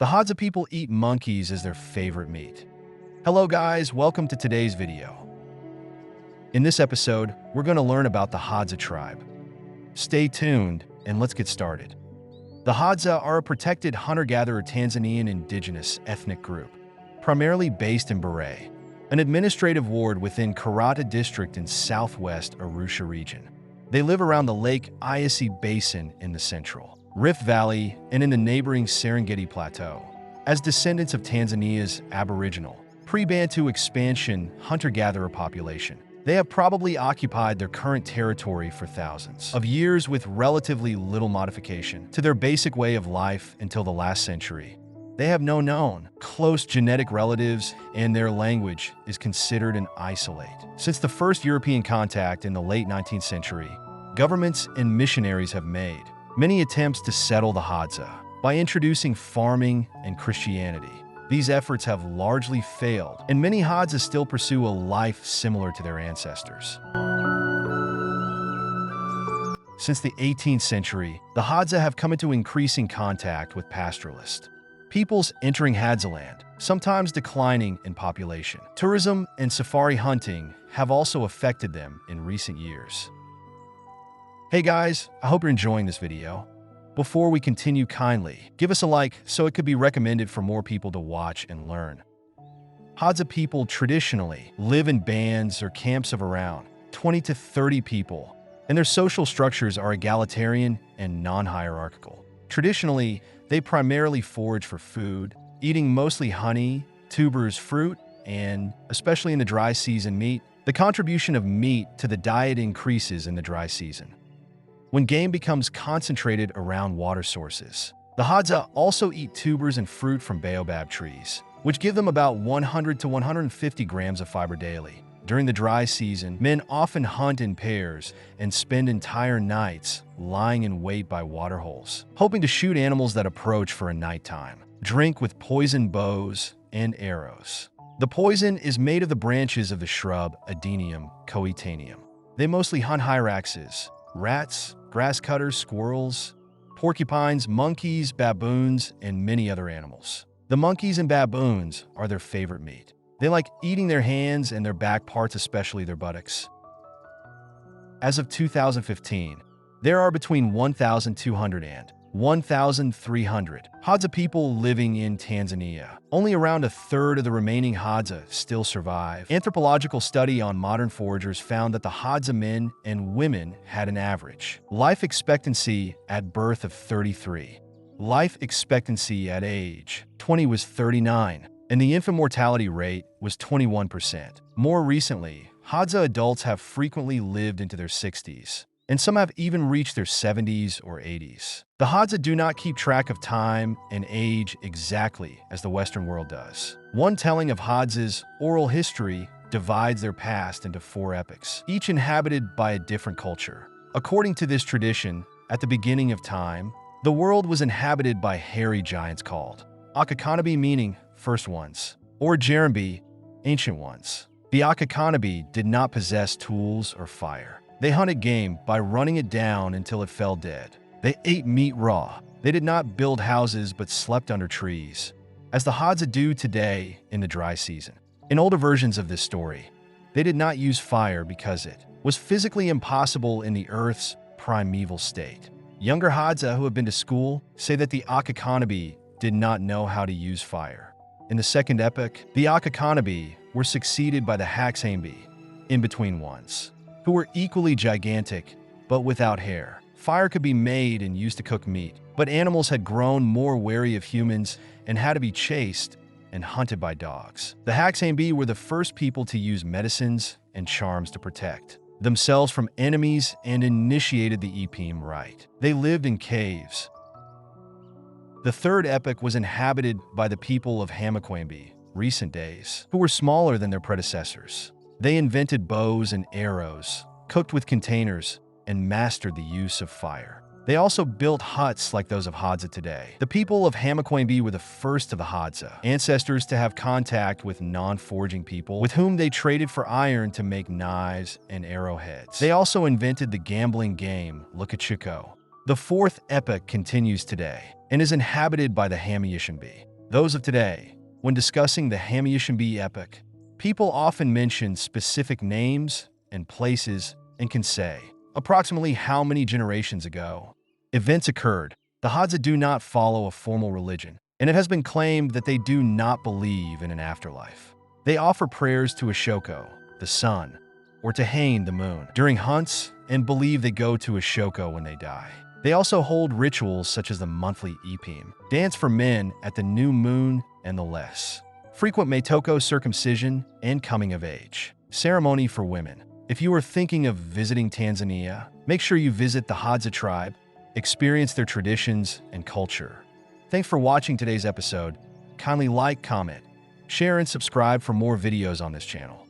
The Hadza people eat monkeys as their favorite meat. Hello guys, welcome to today's video. In this episode, we're going to learn about the Hadza tribe. Stay tuned and let's get started. The Hadza are a protected hunter-gatherer Tanzanian indigenous ethnic group, primarily based in Bure, an administrative ward within Karata district in southwest Arusha region. They live around the Lake Eyasi Basin in the central Rift Valley and in the neighboring Serengeti Plateau. As descendants of Tanzania's Aboriginal, pre-Bantu expansion hunter-gatherer population, they have probably occupied their current territory for thousands of years with relatively little modification to their basic way of life until the last century. They have no known close genetic relatives, and their language is considered an isolate. Since the first European contact in the late 19th century, governments and missionaries have made many attempts to settle the Hadza by introducing farming and Christianity. These efforts have largely failed, and many Hadza still pursue a life similar to their ancestors. Since the 18th century, the Hadza have come into increasing contact with pastoralists, peoples entering Hadzaland, sometimes declining in population. Tourism and safari hunting have also affected them in recent years. Hey guys, I hope you're enjoying this video. Before we continue, kindly give us a like so it could be recommended for more people to watch and learn. Hadza people traditionally live in bands or camps of around 20 to 30 people, and their social structures are egalitarian and non-hierarchical. Traditionally, they primarily forage for food, eating mostly honey, tubers, fruit, and, especially in the dry season, meat. The contribution of meat to the diet increases in the dry season, when game becomes concentrated around water sources. The Hadza also eat tubers and fruit from baobab trees, which give them about 100 to 150 grams of fiber daily. During the dry season, men often hunt in pairs and spend entire nights lying in wait by waterholes, hoping to shoot animals that approach for a nighttime. Drink with poison bows and arrows. The poison is made of the branches of the shrub Adenium coetaneum. They mostly hunt hyraxes, rats, grass cutters, squirrels, porcupines, monkeys, baboons, and many other animals. The monkeys and baboons are their favorite meat. They like eating their hands and their back parts, especially their buttocks. As of 2015, there are between 1,200 and 1,300 Hadza people living in Tanzania. Only around a third of the remaining Hadza still survive. Anthropological study on modern foragers found that the Hadza men and women had an average life expectancy at birth of 33. Life expectancy at age 20 was 39, and the infant mortality rate was 21%. More recently, Hadza adults have frequently lived into their 60s, and some have even reached their 70s or 80s. The Hadza do not keep track of time and age exactly as the Western world does. One telling of Hadza's oral history divides their past into 4 epochs, each inhabited by a different culture. According to this tradition, at the beginning of time, the world was inhabited by hairy giants called Akakanabe, meaning first ones, or Jerembe, ancient ones. The Akakanabe did not possess tools or fire. They hunted game by running it down until it fell dead. They ate meat raw. They did not build houses but slept under trees, as the Hadza do today in the dry season. In older versions of this story, they did not use fire because it was physically impossible in the Earth's primeval state. Younger Hadza who have been to school say that the Akakanabe did not know how to use fire. In the second epoch, the Akakanabe were succeeded by the Hadzabe, in-between ones, who were equally gigantic but without hair. Fire could be made and used to cook meat, but animals had grown more wary of humans and had to be chased and hunted by dogs. The Hadzabe were the first people to use medicines and charms to protect themselves from enemies and initiated the Epim rite. They lived in caves. The third epoch was inhabited by the people of Hamaquambe, recent days, who were smaller than their predecessors. They invented bows and arrows, cooked with containers, and mastered the use of fire. They also built huts like those of Hadza today. The people of Hamaquambe were the first of the Hadza ancestors to have contact with non-foraging people, with whom they traded for iron to make knives and arrowheads. They also invented the gambling game Lukachiko. The fourth epoch continues today and is inhabited by the Hamayishanbe. those of today. When discussing the Hadzabe epoch, people often mention specific names and places and can say approximately how many generations ago events occurred. The Hadza do not follow a formal religion, and it has been claimed that they do not believe in an afterlife. They offer prayers to Ashoko, the sun, or to Hain, the moon, during hunts, and believe they go to Ashoko when they die. They also hold rituals such as the monthly Ipim, dance for men at the new moon, and the less frequent Metoko circumcision and coming of age ceremony for women. If you are thinking of visiting Tanzania, make sure you visit the Hadza tribe, experience their traditions and culture. Thanks for watching today's episode. Kindly like, comment, share, and subscribe for more videos on this channel.